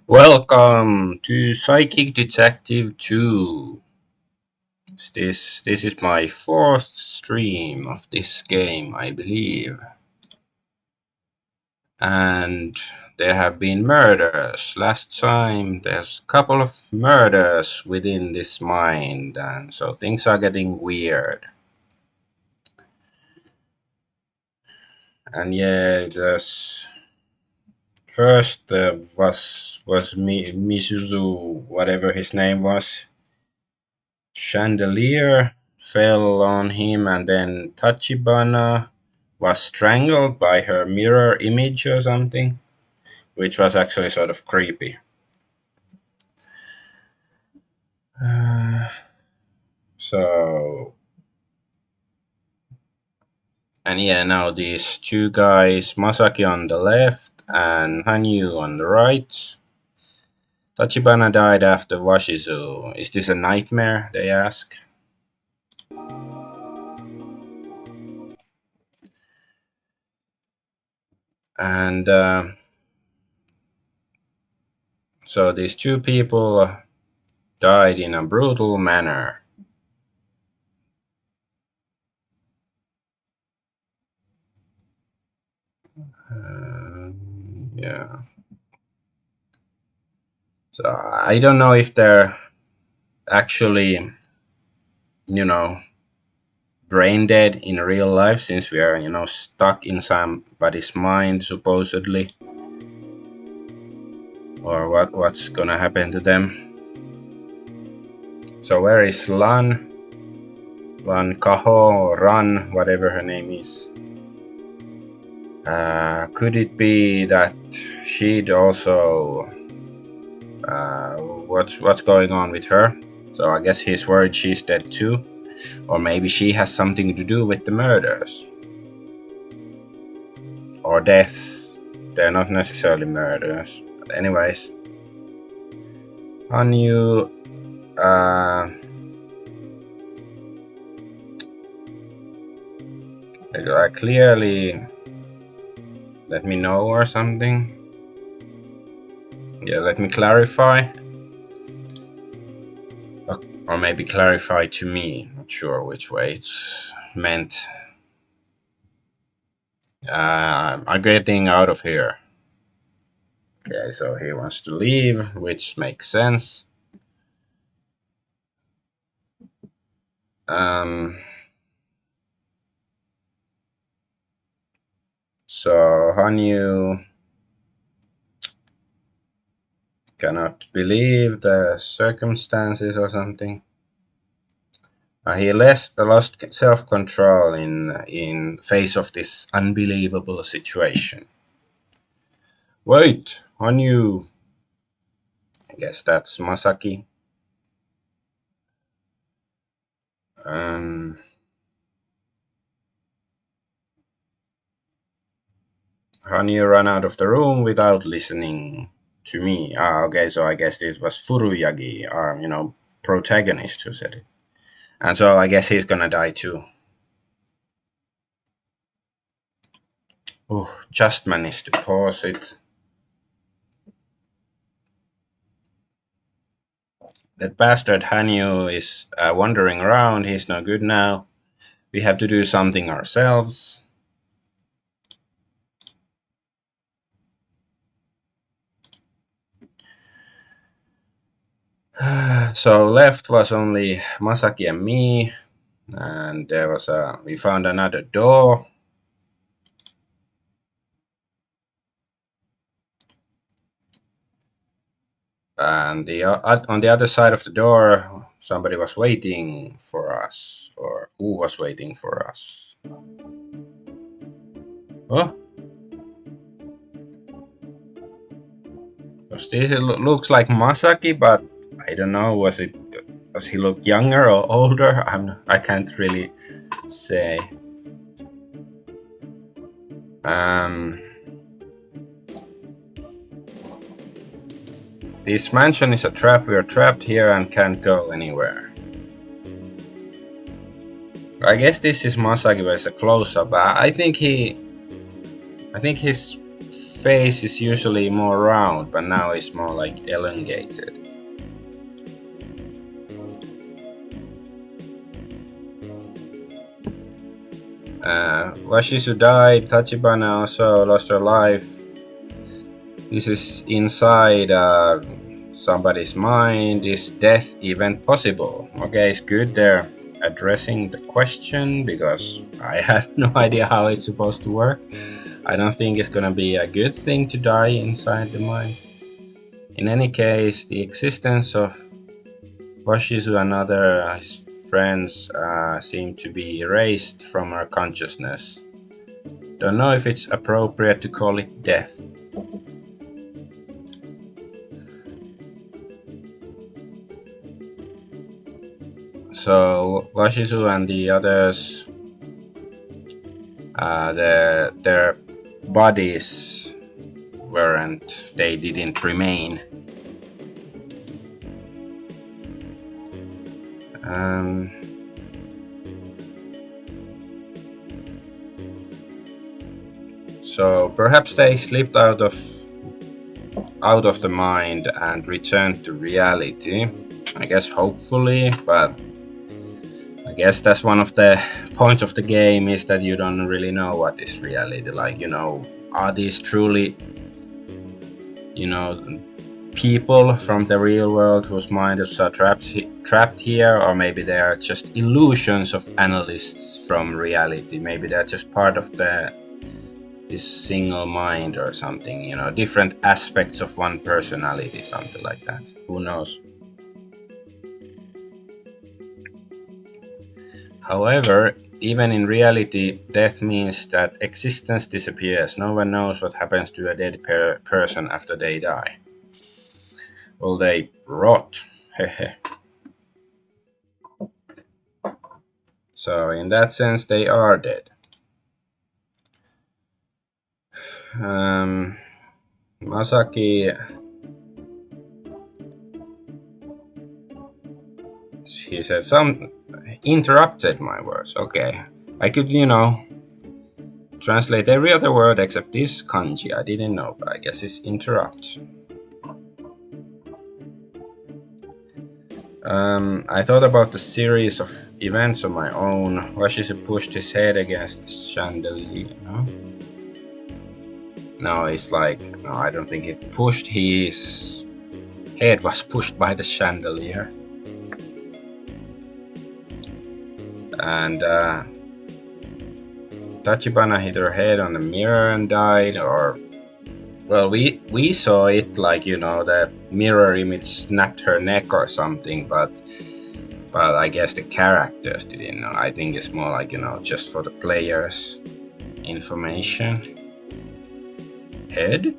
Welcome to Psychic Detective 2. This is my fourth stream of this game, I believe. And there have been murders. Last time there's a couple of murders within this mind, and so things are getting weird. And yeah, there's first was Misuzu, whatever his name was. Chandelier fell on him, and then Tachibana was strangled by her mirror image or something, which was actually sort of creepy. Uh, so, and yeah, now these two guys, Masaki on the left and Hanyu on the right. Tachibana died after Washizu. Is this a nightmare? They ask. And so these two people died in a brutal manner. Yeah. So I don't know if they're actually, you know, brain dead in real life, since we are, stuck in somebody's mind supposedly, or what's gonna happen to them. So where is Lan? Lan Kaho, Ran, whatever her name is. Could it be that she'd also what's going on with her? So I guess he's worried she's dead too, or maybe she has something to do with the murders or deaths. They're not necessarily murders, but anyways, Hanyu clearly let me know or something. Yeah, let me clarify. Or maybe clarify to me. Not sure which way it's meant. I'm getting out of here. Okay, so he wants to leave, which makes sense. So Hanyu cannot believe the circumstances or something. He lost self-control in face of this unbelievable situation. Wait, Hanyu. I guess that's Masaki. Hanyu ran out of the room without listening to me. Okay, so I guess this was Furuyagi, our, protagonist who said it. And so I guess he's gonna die too. Oh, just managed to pause it. That bastard Hanyu is wandering around. He's no good now. We have to do something ourselves. So left was only Masaki and me, and we found another door. And on the other side of the door, somebody was waiting for us, or who was waiting for us? Oh, because this looks like Masaki, but I don't know. Was he look younger or older? I can't really say. This mansion is a trap. We are trapped here and can't go anywhere. I guess this is Masaki, but it's a close-up. I think his face is usually more round, but now it's more like elongated. Washizu died, Tachibana also lost her life. This is inside somebody's mind. Is death even possible? Okay, it's good they're addressing the question, because I have no idea how it's supposed to work. I don't think it's gonna be a good thing to die inside the mind. In any case, the existence of Washizu and other friends seem to be erased from our consciousness. Don't know if it's appropriate to call it death. So Washizu and the others, their bodies weren't, they didn't remain. So perhaps they slipped out of the mind and returned to reality. I guess hopefully, but I guess that's one of the points of the game, is that you don't really know what is reality. Like, are these truly, people from the real world whose minds are trapped here, or maybe they are just illusions of analysts from reality. Maybe they're just part of this single mind or something, different aspects of one personality, something like that. Who knows? However, even in reality, death means that existence disappears. No one knows what happens to a dead person after they die. Well, they rot. So in that sense, they are dead. Masaki, he said, some interrupted my words. Okay, I could, translate every other word except this kanji. I didn't know, but I guess it's interrupt. I thought about the series of events on my own. Washizu pushed his head against the chandelier. No, it's like, no, I don't think it pushed. His head was pushed by the chandelier. And Tachibana hit her head on the mirror and died, or, well, we saw it, like, the mirror image snapped her neck or something, but I guess the characters didn't know. I think it's more like, just for the players' information. Head?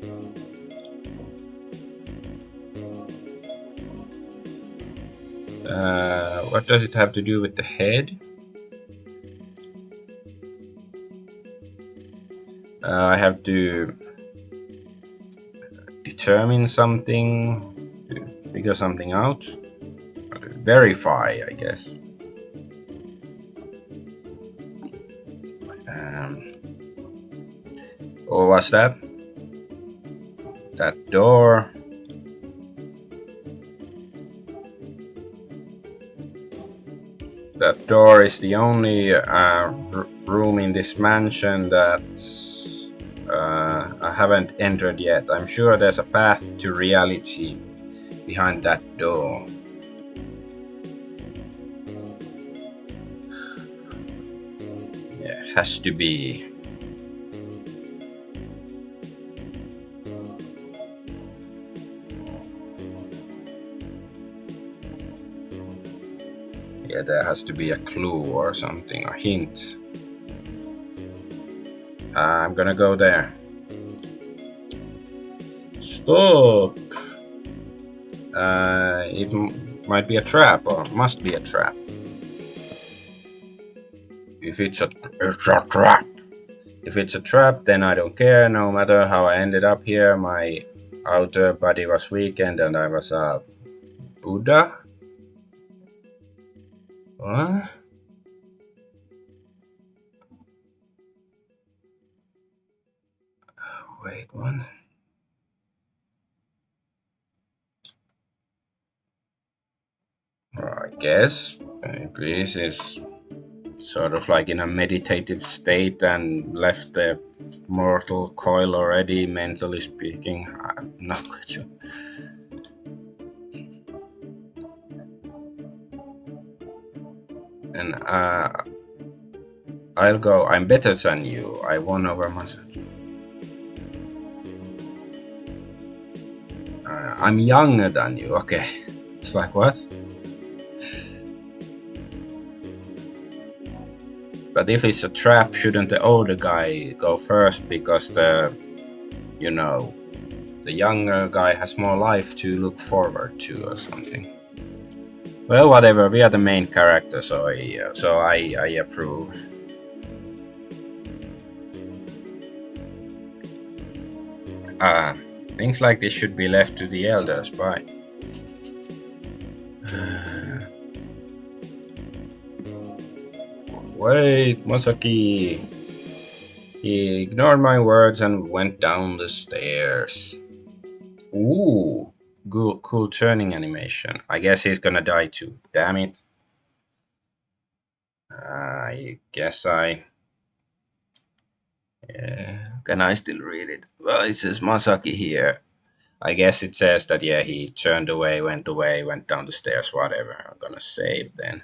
What does it have to do with the head? I have to determine something, to figure something out, verify, I guess. Or what's that? That door. That door is the only room in this mansion that I haven't entered yet. I'm sure there's a path to reality behind that door. Yeah, has to be. Yeah, there has to be a clue or something, a hint. I'm gonna go there. Stop! It might be a trap, or must be a trap. If it's a trap. If it's a trap, then I don't care. No matter how I ended up here, my outer body was weakened and I was a Buddha. What? Wait, what? guess Greece is sort of like in a meditative state and left the mortal coil already, mentally speaking. I'm not quite sure. And I'll go. I'm better than you. I won over Masaki. I'm younger than you. Okay. It's like what? But if it's a trap, shouldn't the older guy go first because you know, the younger guy has more life to look forward to or something? Well, whatever. We are the main character, so I approve. Uh, Things like this should be left to the elders, bye. Wait, Masaki. He ignored my words and went down the stairs. Ooh, cool turning animation. I guess he's gonna die too. Damn it. I guess I. Can I still read it? Well, it says Masaki here. I guess it says that, yeah, he turned away, went down the stairs, whatever. I'm gonna save then.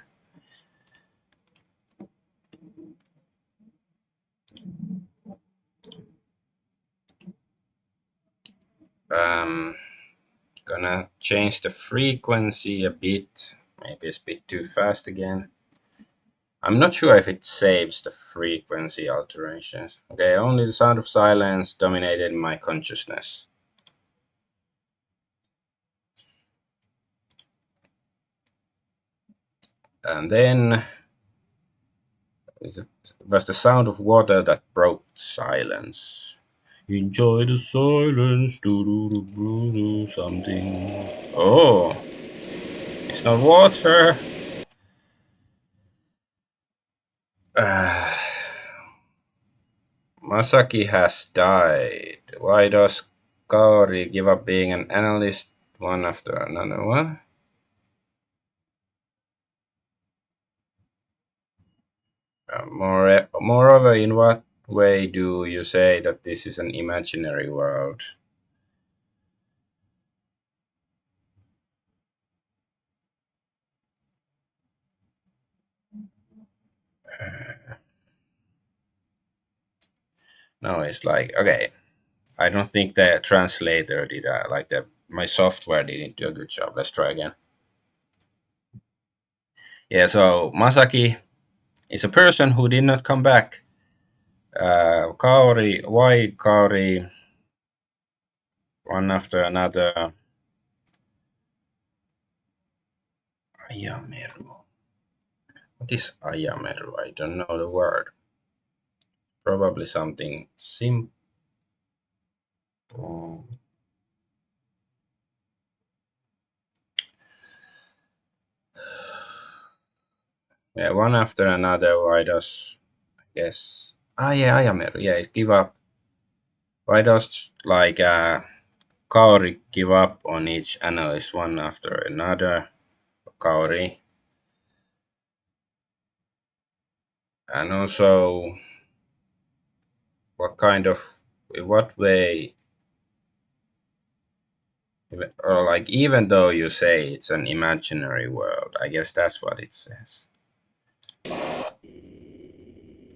Gonna change the frequency a bit. Maybe it's a bit too fast again. I'm not sure if it saves the frequency alterations. Okay, only the sound of silence dominated my consciousness. And then it was the sound of water that broke silence. Enjoy the silence, do something. Oh, it's not water. Masaki has died. Why does Kaori give up being an analyst one after another? What? Moreover, in what way do you say that this is an imaginary world? No, it's like, okay, I don't think the translator did like my software didn't do a good job. Let's try again. Yeah, so Masaki is a person who did not come back. Kaori, why Kaori one after another? Ayameru. What is Ayameru? I don't know the word. Probably something simple. Yeah, one after another. Why does, I guess? Yeah, Ayameru. Yeah, give up. Why does like Kaori give up on each analyst one after another? Kaori. And also, what kind of, in what way, or like, even though you say it's an imaginary world, I guess that's what it says.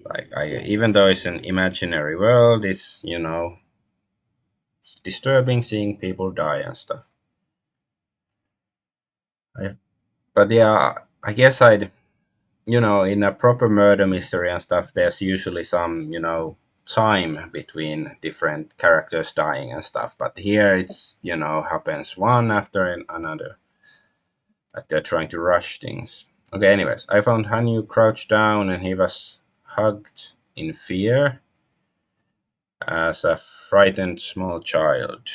Like, even though it's an imaginary world, it's, it's disturbing seeing people die and stuff. But yeah, I guess in a proper murder mystery and stuff, there's usually some, time between different characters dying and stuff. But here it's, happens one after another. Like they're trying to rush things. Okay, anyways, I found Hanyu crouched down and he was hugged in fear as a frightened small child.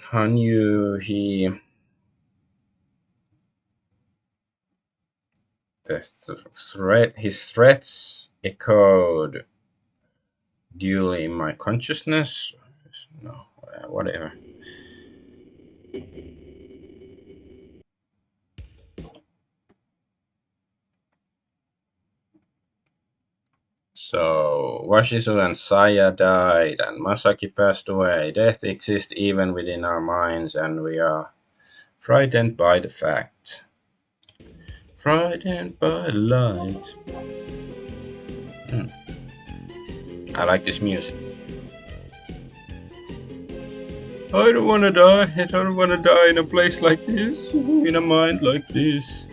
Hanyu, he His threats echoed duly in my consciousness. No, whatever. So Washizu and Saya died, and Masaki passed away. Death exists even within our minds, and we are frightened by the fact. Frightened by the light. Hmm. I like this music. I don't wanna die. I don't wanna die in a place like this, in a mind like this.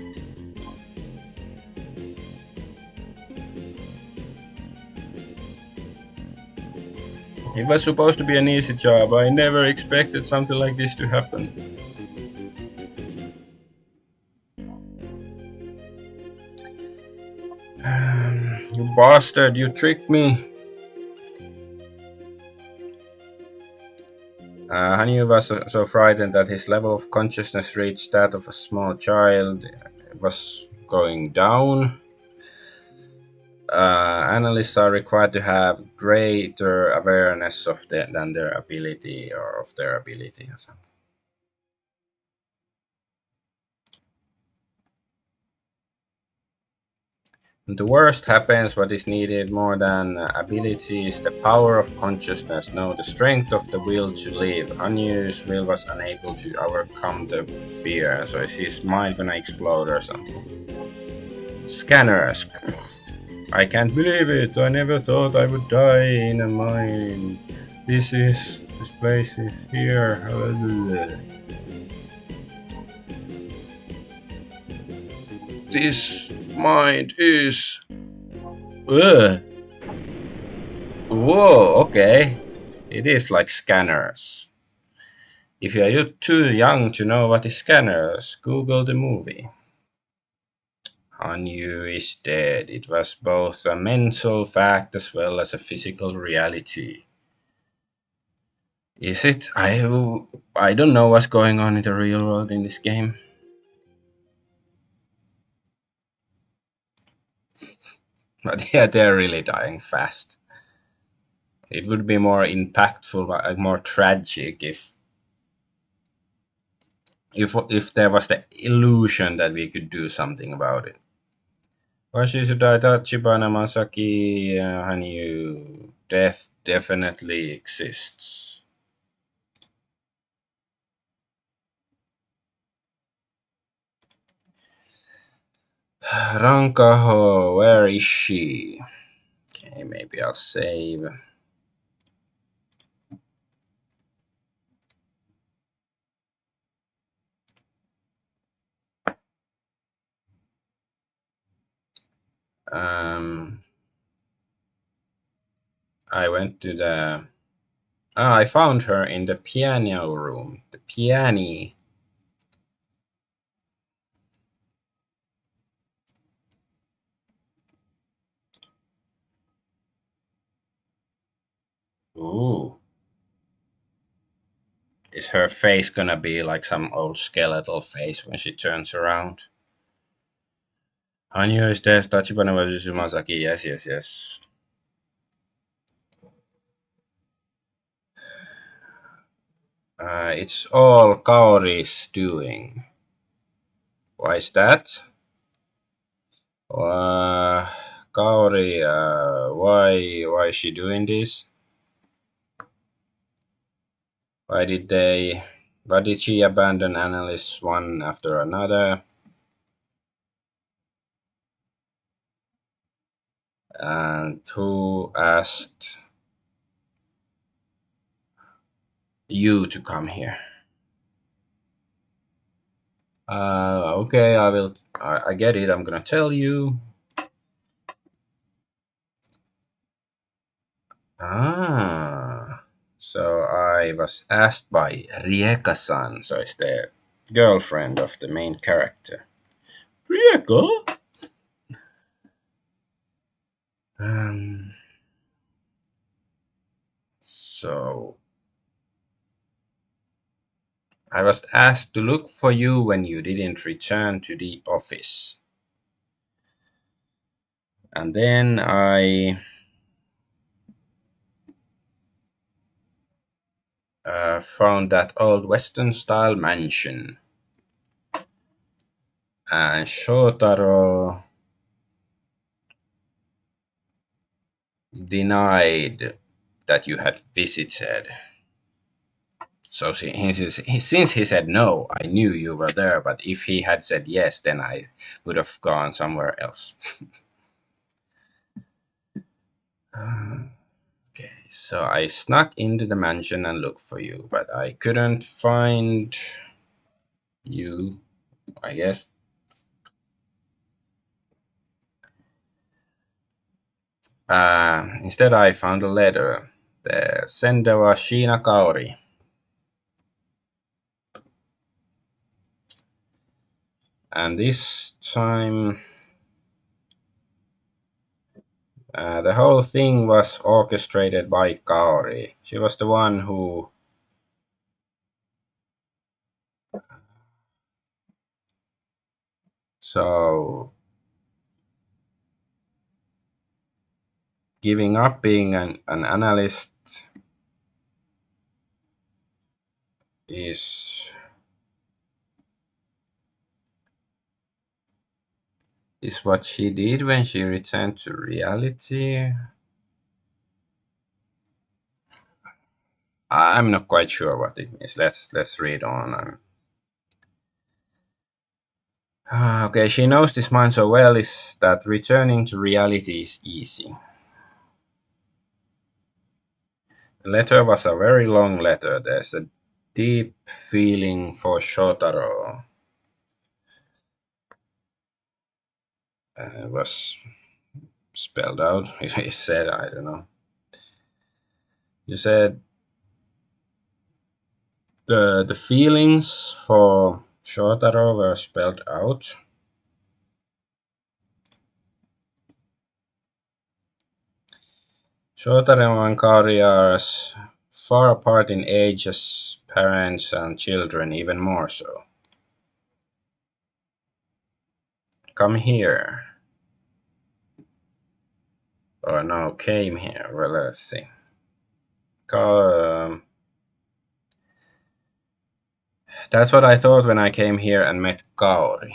It was supposed to be an easy job. I never expected something like this to happen. You bastard, you tricked me. Hanyu was so frightened that his level of consciousness reached that of a small child. It was going down. Analysts are required to have greater awareness of than their ability or of their ability or something. The worst happens. What is needed more than ability is the power of consciousness. No, the strength of the will to live. Anyu's will was unable to overcome the fear. So is his mind gonna explode or something? Scanners. I can't believe it. I never thought I would die in a mine. This place is here. This mind is. Ugh. Whoa, okay. It is like scanners. If you're too young to know what is scanners, Google the movie. Hanyu is dead. It was both a mental fact as well as a physical reality. Is it? I don't know what's going on in the real world in this game. But yeah, they're really dying fast. It would be more impactful, more tragic if there was the illusion that we could do something about it. Washizu Tachibana Masaki Hanyu. Death definitely exists. Rankaho, where is she? Okay, maybe I'll save. I went to the. I found her in the piano room. The piano. Ooh. Is her face gonna be like some old skeletal face when she turns around? Hanyu is dead. Tachibana was Masaki. Yes, yes, yes. It's all Kaori's doing. Why is that? Kaori, why is she doing this? Why did she abandon analysts one after another? And who asked you to come here? Okay, I will. I get it. I'm gonna tell you. So I was asked by Rieka-san, so it's the girlfriend of the main character. Rieka? So I was asked to look for you when you didn't return to the office. And then I found that old Western style mansion. And Shotaro denied that you had visited. So since he said no, I knew you were there. But if he had said yes, then I would have gone somewhere else. Okay, so I snuck into the mansion and looked for you, but I couldn't find you, I guess. Instead, I found a letter. The sender was Sheena Kaori. And this time, the whole thing was orchestrated by Kaori. She was the one who. So, giving up being an analyst is what she did when she returned to reality. I'm not quite sure what it means. Let's read on. Okay, she knows this mind so well is that returning to reality is easy. The letter was a very long letter. There's a deep feeling for Shotaro. It was spelled out. He said, I don't know. You said the feelings for Shotaro were spelled out. Shotaro and Kari are as far apart in age as parents and children, even more so. Come here. Oh no, came here. Well, let's see. That's what I thought when I came here and met Kaori.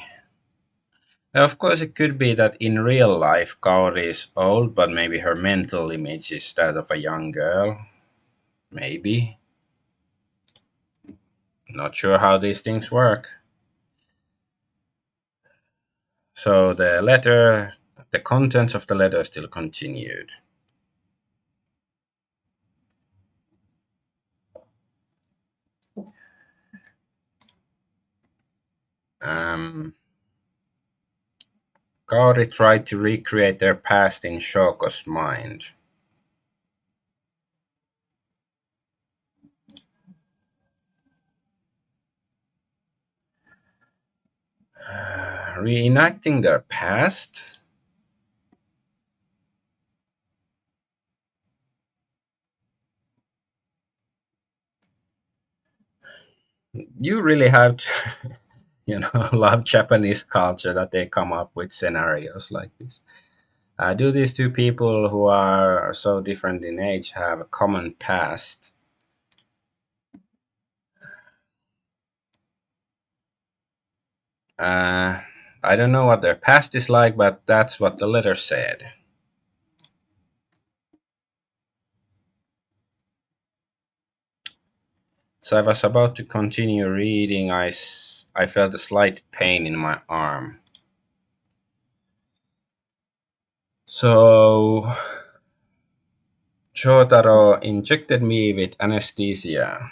Now, of course, it could be that in real life Kaori is old, but maybe her mental image is that of a young girl. Maybe. Not sure how these things work. So the contents of the letter still continued. Kaori tried to recreate their past in Shoko's mind. Reenacting their past? You really have to, love Japanese culture that they come up with scenarios like this. Do these two people who are so different in age have a common past? I don't know what their past is like, but that's what the letter said. So I was about to continue reading. I felt a slight pain in my arm. So Shotaro injected me with anesthesia.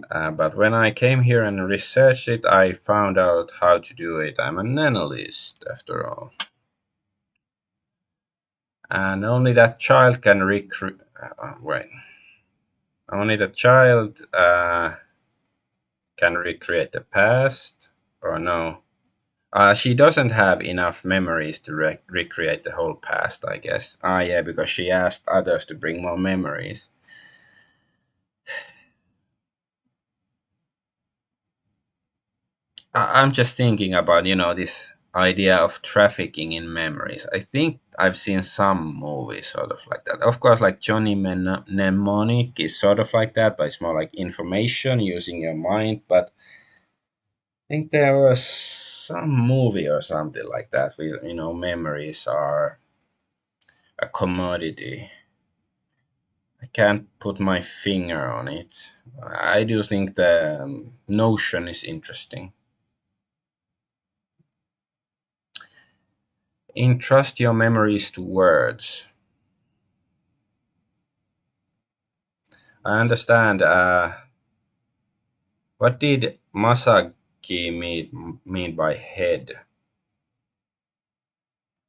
But when I came here and researched it, I found out how to do it. I'm an analyst, after all. And only that child can recreate. Wait. Only the child can recreate the past? Or no? She doesn't have enough memories to recreate the whole past, I guess. Yeah, because she asked others to bring more memories. I'm just thinking about, this idea of trafficking in memories. I think I've seen some movies sort of like that. Of course, like Johnny Mnemonic is sort of like that, but it's more like information using your mind. But I think there was some movie or something like that where, memories are a commodity. I can't put my finger on it. I do think the notion is interesting. Entrust your memories to words. I understand. What did Masaki mean by head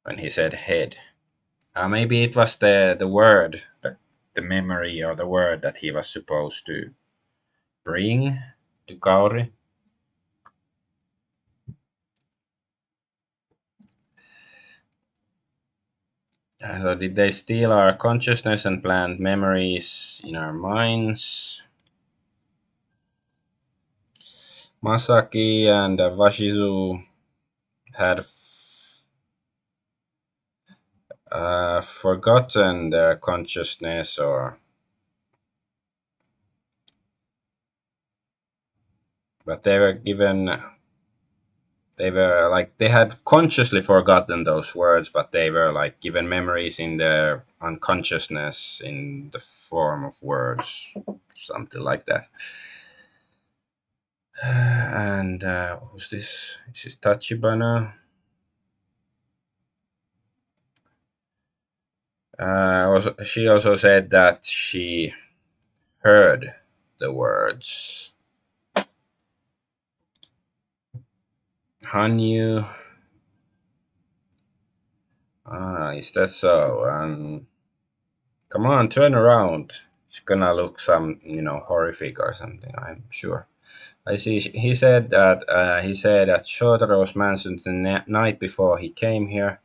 when he said head? Maybe it was the word, the memory or the word that he was supposed to bring to Kaori. So did they steal our consciousness and plant memories in our minds? Masaki and Washizu had forgotten their consciousness, or but they were like they had consciously forgotten those words, but they were like given memories in their unconsciousness in the form of words, something like that. And who's this? This is Tachibana. She also said that she heard the words. Hanyu, is that so? Come on, turn around. It's gonna look some, horrific or something, I'm sure. I see. He said that Shotaro's mansion the night before he came here,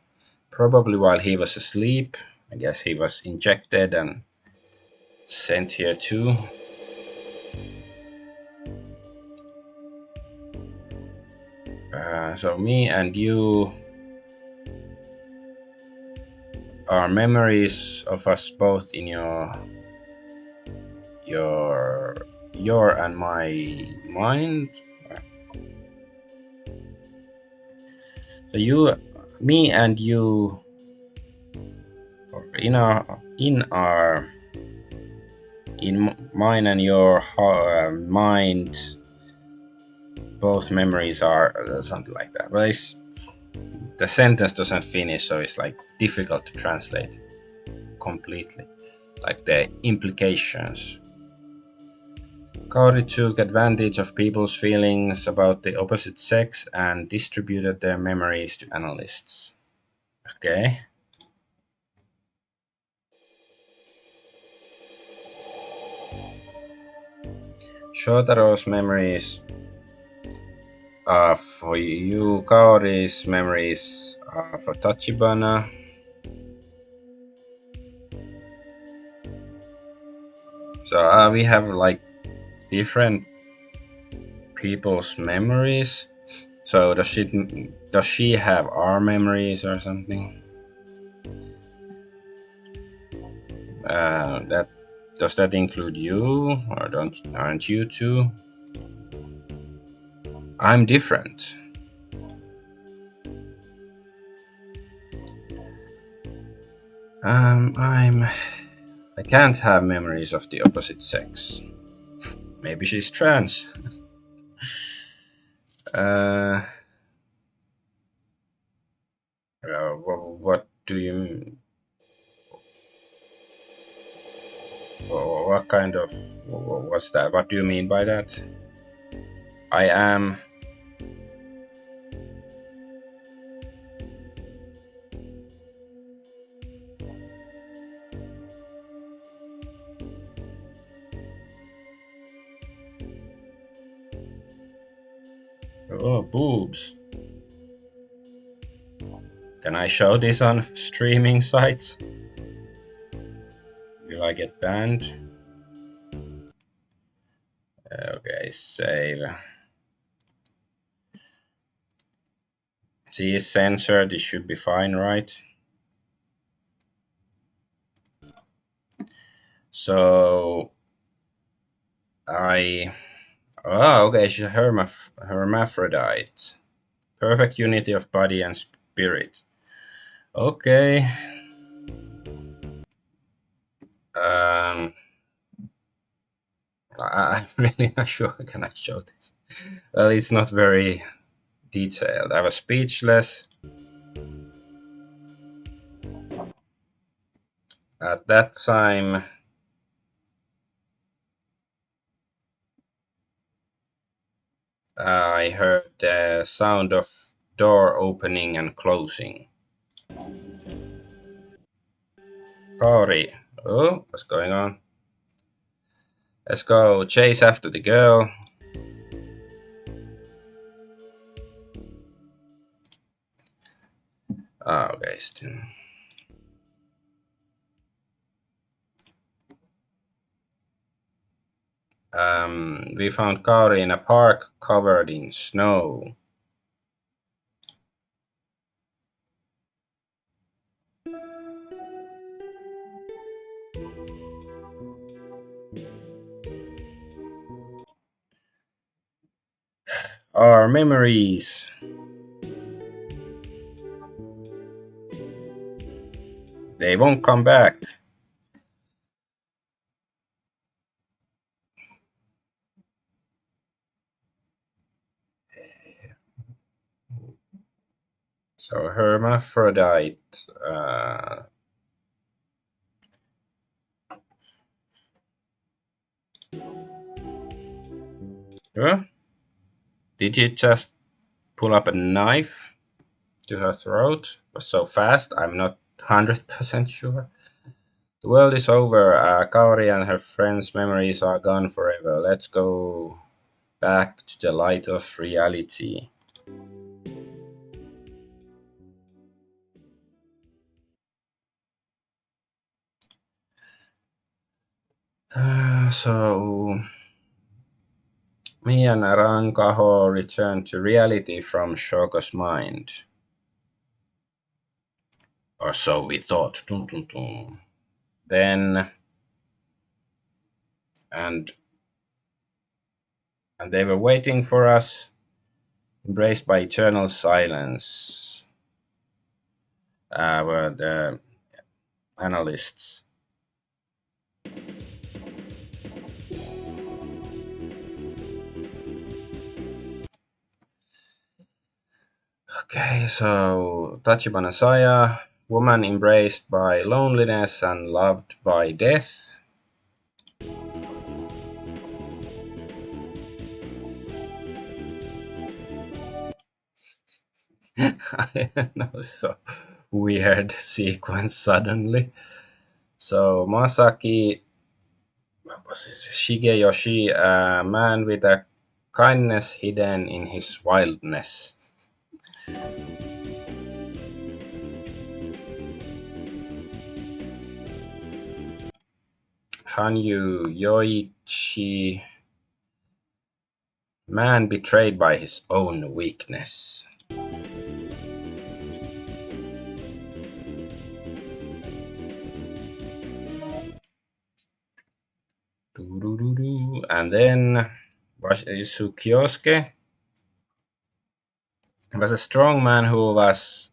probably while he was asleep. I guess he was injected and sent here too. So me and you are memories of us both in your your and my mind. So me and you, or in mine and your mind, both memories are something like that. But the sentence doesn't finish, so it's like difficult to translate completely, like the implications. Kaori took advantage of people's feelings about the opposite sex and distributed their memories to analysts. Okay. Shotaro's memories are for you, Kaori's memories are for Tachibana. So we have like different people's memories. So does she have our memories or something? That does that include you, or aren't you too? I'm different. I can't have memories of the opposite sex. Maybe she's trans. uh, what do you? What kind of? What's that? What do you mean by that? I am. Oh, boobs. Can I show this on streaming sites? Will I get banned? Okay, save. She is censored. This should be fine, right? So I. Oh, okay. She's a hermaphrodite. Perfect unity of body and spirit. Okay. Um, I'm really not sure I can show this. Well, it's not very detailed. I was speechless at that time. I heard the sound of door opening and closing. Cory. Oh, what's going on? Let's go chase after the girl. Oh, okay, still. We found Cory in a park covered in snow. Our memories. They won't come back. So hermaphrodite. Huh? Did you just pull up a knife to her throat? It was so fast. I'm not 100% sure. The world is over. Kaori and her friends' memories are gone forever. Let's go back to the light of reality. So, me and Arankaho returned to reality from Shoko's mind. Or so we thought. Dun, dun, dun. Then, and and they were waiting for us, embraced by eternal silence. Were the analysts. Okay, so Tachibana Saya, woman embraced by loneliness and loved by death. I don't know, so weird sequence suddenly. So Masaki, what was it? Shigeyoshi, a man with a kindness hidden in his wildness. Hanyu Yoichi, man betrayed by his own weakness. And then Sukyosuke was a strong man who was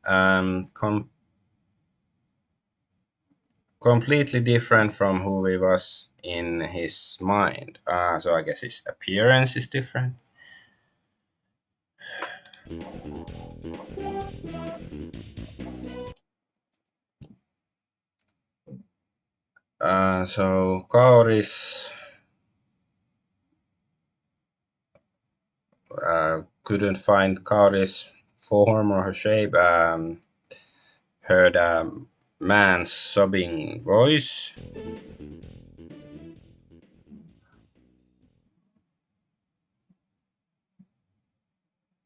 completely different from who he was in his mind. So I guess his appearance is different. So Kaoris couldn't find Kaoris' form or her shape. Heard a man's sobbing voice.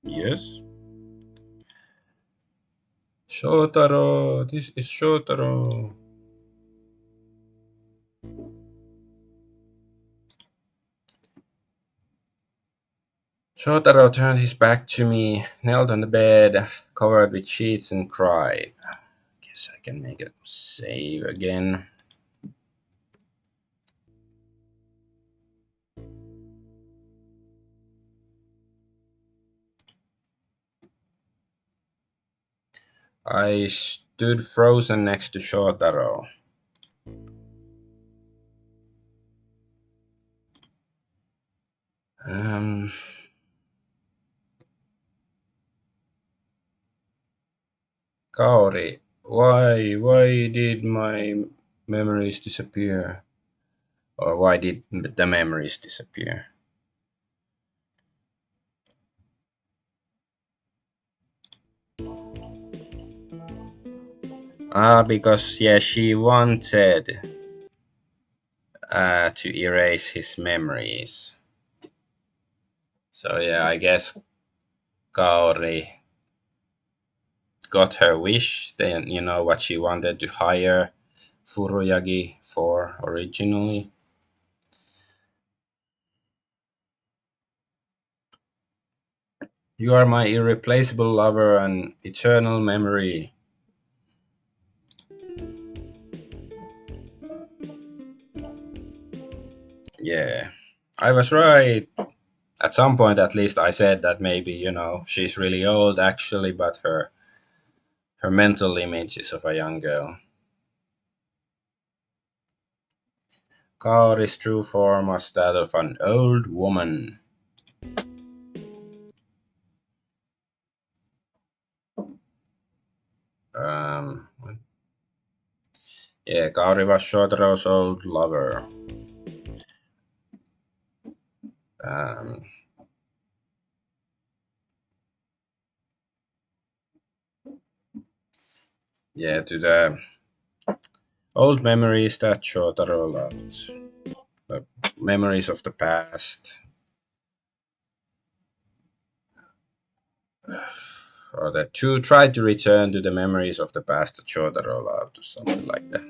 Yes. Shotaro, this is Shotaro. Shotaro turned his back to me, knelt on the bed, covered with sheets, and cried. Guess I can make a save again. I stood frozen next to Shotaro. Um, Kaori, why did my memories disappear? Or why did the memories disappear? Because yeah, she wanted to erase his memories. So yeah, I guess Kaori got her wish. Then you know what she wanted to hire Furuyagi for originally. You are my irreplaceable lover and eternal memory. Yeah, I was right. At some point, at least, I said that maybe she's really old actually, but her mental image is of a young girl. Kaori's true form was that of an old woman. Um, yeah, Kaori was Shotaro's old lover. Um, yeah, to the old memories that Shotaro loved, the memories of the past, or that two tried to return to the memories of the past that Shotaro loved, or something like that.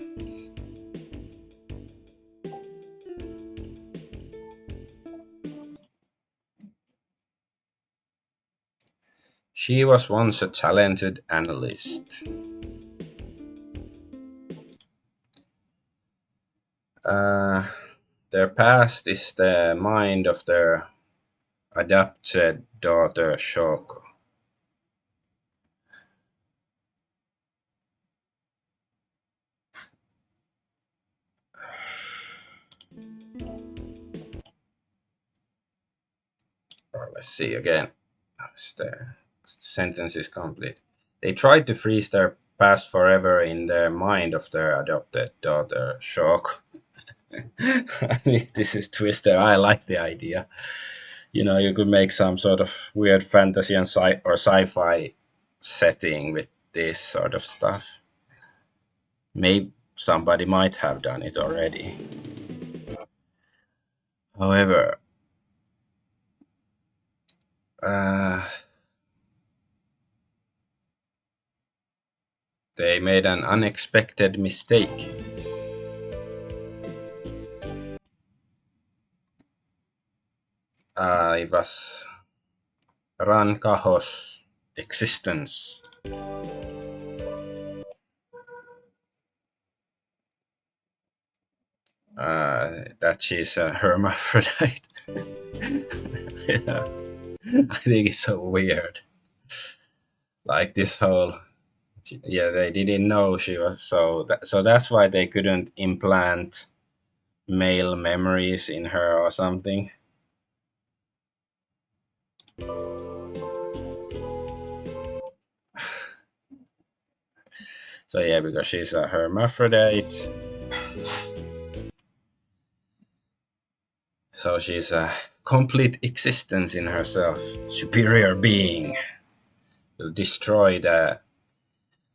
She was once a talented analyst. Uh, their past is the mind of their adopted daughter Shoko. Or let's see again. The sentence is complete. They tried to freeze their past forever in the mind of their adopted daughter Shoko. I think this is twisted. I like the idea. You could make some sort of weird fantasy and sci-fi setting with this sort of stuff. Maybe somebody might have done it already. However, uh, they made an unexpected mistake. It was Rankaho's existence. That she's a hermaphrodite. Yeah, I think it's so weird. Like this whole, yeah, they didn't know she was so that's why they couldn't implant male memories in her or something. So yeah, because she's a hermaphrodite, so she's a complete existence in herself, superior being, will destroy the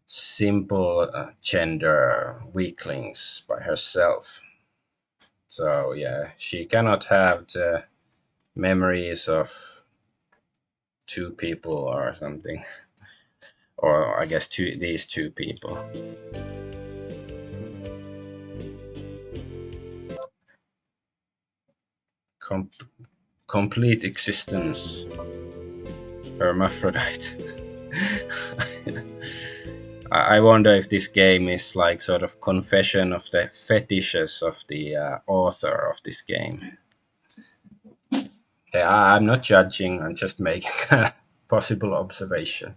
simple gender weaklings by herself. So yeah, she cannot have the memories of two people or something, or I guess these two people. Com- Complete existence. Hermaphrodite. I wonder if this game is like sort of confession of the fetishes of the author of this game. Okay, I'm not judging. I'm just making a possible observation.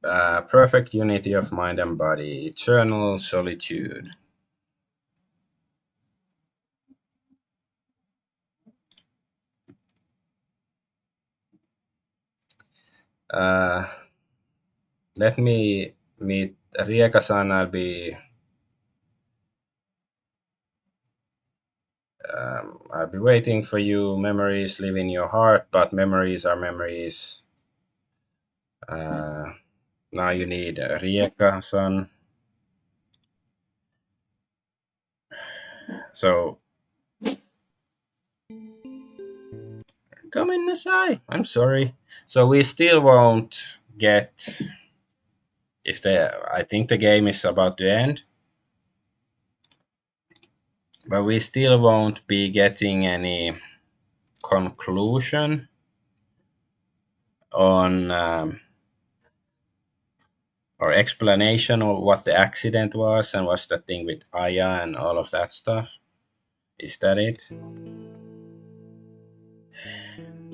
Perfect unity of mind and body, eternal solitude. Uh, Let me meet Rieka-san. I'll be waiting for you. Memories live in your heart, but memories are memories. Uh, Now you need Rieka-san. So come in, Nasai. I'm sorry. So we still won't get if the. I think the game is about to end, but we still won't be getting any conclusion on or explanation of what the accident was and what's the thing with Aya and all of that stuff. Is that it?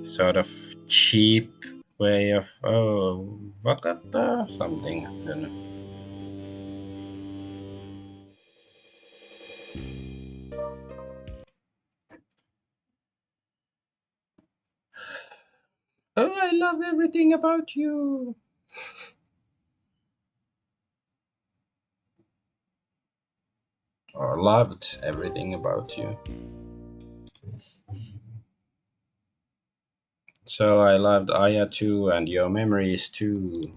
Sort of cheap way of Wakata something. I don't know. Oh, I love everything about you. Or loved everything about you. So I loved Aya too, and your memories too.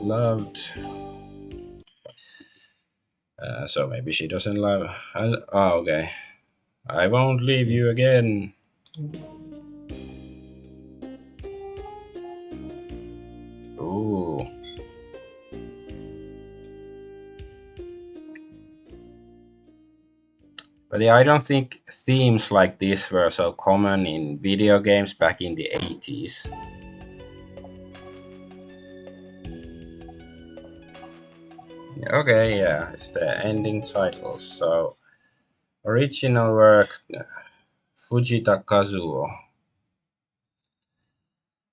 Loved. So maybe she doesn't love. Okay. I won't leave you again. Ooh. But yeah, I don't think themes like this were so common in video games back in the 80s. Okay, yeah, it's the ending title. So, original work Fujita Kazuo.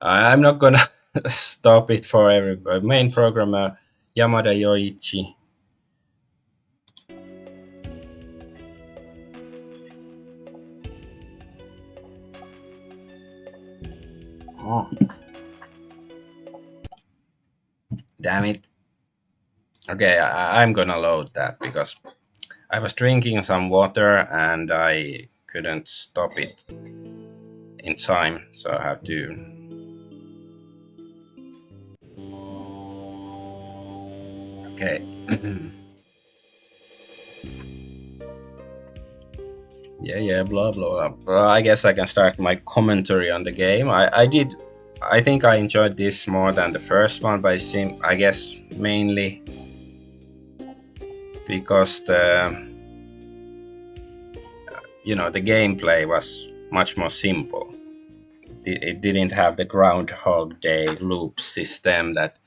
I'm not gonna stop it for everybody. Main programmer Yamada Yoichi. Oh. Damn it. Okay, I'm gonna load that because I was drinking some water and I couldn't stop it in time, so I have to. Okay. Yeah, blah blah blah. I guess I can start my commentary on the game. I think I enjoyed this more than the first one, but I guess mainly because the gameplay was much more simple. It didn't have the Groundhog Day loop system that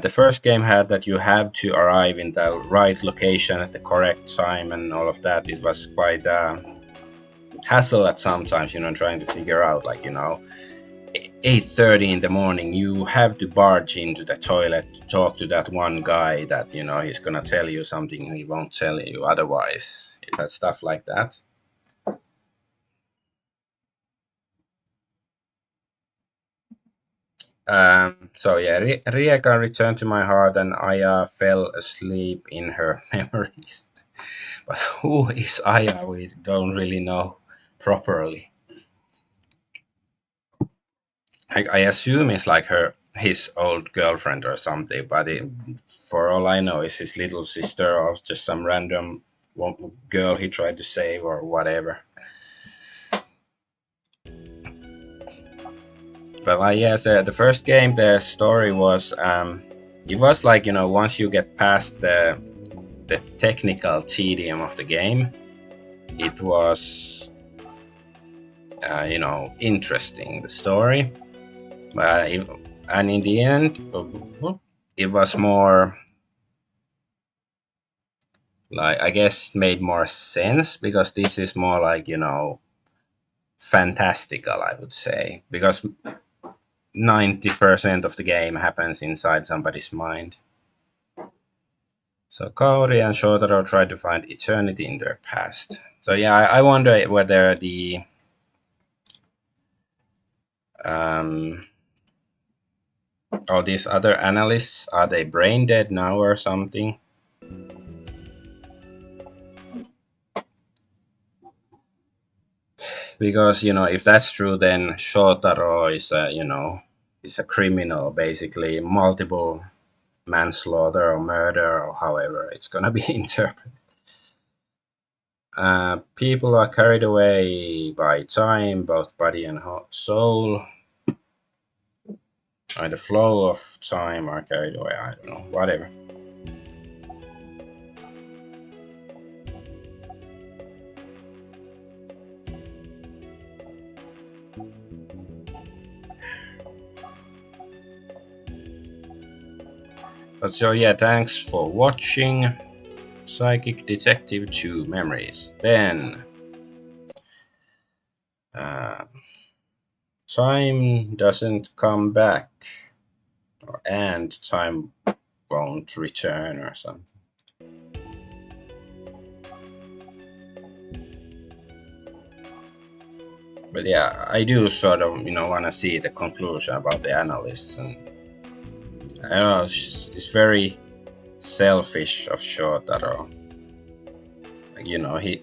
the first game had, that you have to arrive in the right location at the correct time and all of that. It was quite hassle at sometimes, trying to figure out 8:30 in the morning you have to barge into the toilet to talk to that one guy that he's gonna tell you something he won't tell you otherwise. It had stuff like that. So yeah, Rieka returned to my heart and Aya fell asleep in her memories. But who is Aya? We don't really know properly. I assume it's like his old girlfriend or something, but for all I know, it's his little sister or just some random girl he tried to save or whatever. But yes, the first game, the story was it was like once you get past the technical tedium of the game, it was interesting, the story. And in the end, it was more like, I guess, made more sense because this is more like fantastical, I would say, because 90% of the game happens inside somebody's mind. So Kaori and Shotaro try to find eternity in their past. So yeah, I wonder whether the um, all these other analysts, are they brain dead now or something? Because if that's true, then Shotaro is a criminal, basically multiple manslaughter or murder or however it's gonna be interpreted. People are carried away by time, both body and soul. Or the flow of time are carried away. I don't know, whatever. But so yeah, thanks for watching. Psychic Detective 2 Memories. Then uh, time doesn't come back, and time won't return or something. But yeah, I do sort of want to see the conclusion about the analysts, and I don't know, it's very selfish of Shotaro. Like,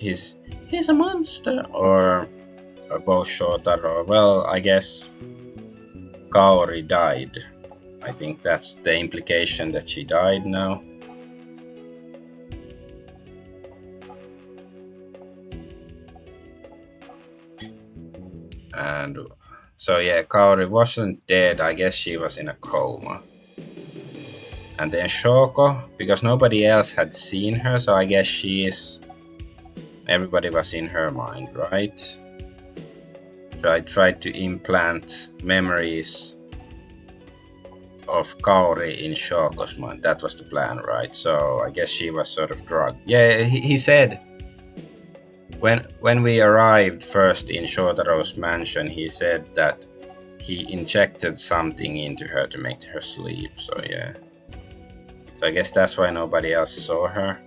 he's a monster, or both Shotaro. Well, I guess Kaori died. I think that's the implication, that she died now. And so yeah, Kaori wasn't dead. I guess she was in a coma. And then Shoko, because nobody else had seen her, so I guess everybody was in her mind, right? I tried to implant memories of Kaori in Shoko's mind. That was the plan, right? So I guess she was sort of drugged. Yeah, he said when we arrived first in Shotaro's mansion, he said that he injected something into her to make her sleep. So yeah. So I guess that's why nobody else saw her.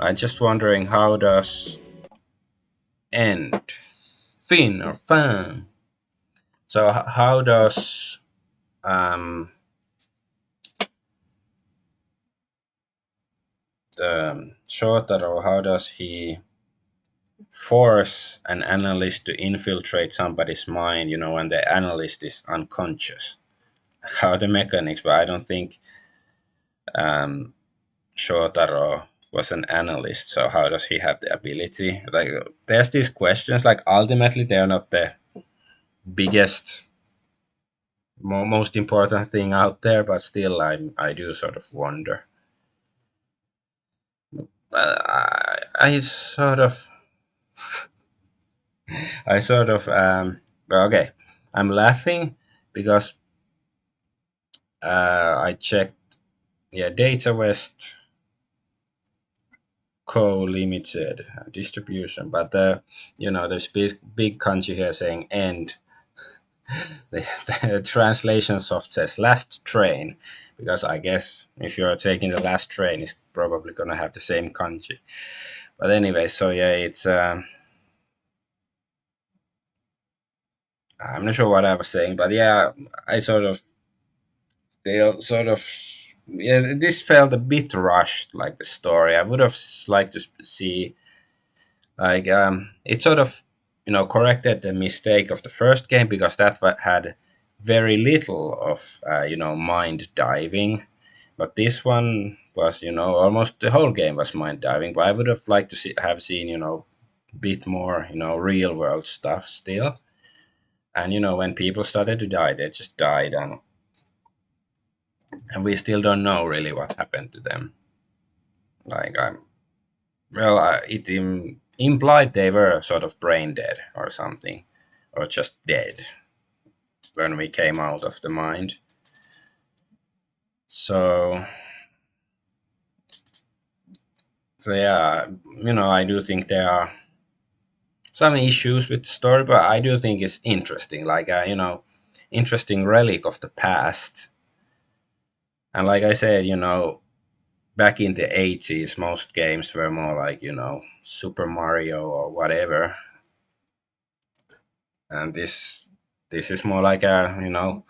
I'm just wondering, how does end fin or fan? So how does the Shotaro, how does he force an analyst to infiltrate somebody's mind, when the analyst is unconscious? How the mechanics, but I don't think Shotaro was an analyst, so how does he have the ability? Like, there's these questions, like, ultimately they're not the biggest, most important thing out there, but still I do sort of wonder. I sort of well, okay, I'm laughing because I checked, yeah, Data West Co Limited distribution, but there's big kanji here saying end. The translation soft says last train, because I guess if you're taking the last train, it's probably gonna have the same kanji. But anyway, so yeah, it's I'm not sure what I was saying, but yeah, I sort of, yeah, this felt a bit rushed, like the story. I would have liked to see, like, it sort of corrected the mistake of the first game, because that had very little of mind diving, but this one was almost the whole game was mind diving. But I would have liked to have seen bit more real world stuff still. And when people started to die, they just died, and and we still don't know really what happened to them. Like, it implied they were sort of brain dead or something, or just dead when we came out of the mind. So, yeah, I do think there are some issues with the story, but I do think it's interesting, like interesting relic of the past. And like I said, back in the 80s, most games were more like Super Mario or whatever, and this is more like a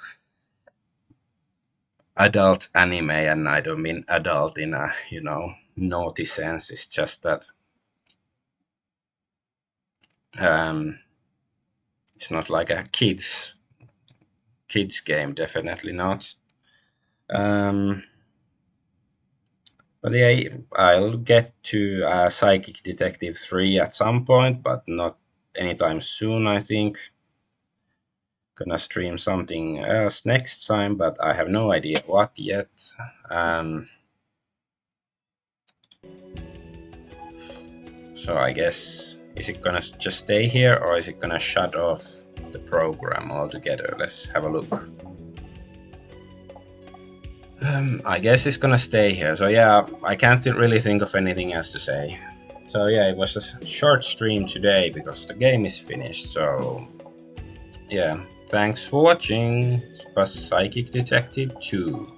adult anime, and I don't mean adult in a naughty sense. It's just that um, it's not like a kids game, definitely not. Um, but yeah, I'll get to Psychic Detective 3 at some point, but not anytime soon, I think. Gonna stream something else next time, but I have no idea what yet. Um, so I guess, is it gonna just stay here, or is it gonna shut off the program altogether? Let's have a look. I guess it's gonna stay here. So yeah, I can't really think of anything else to say. So yeah, it was a short stream today because the game is finished. So yeah, thanks for watching. It was Psychic Detective 2.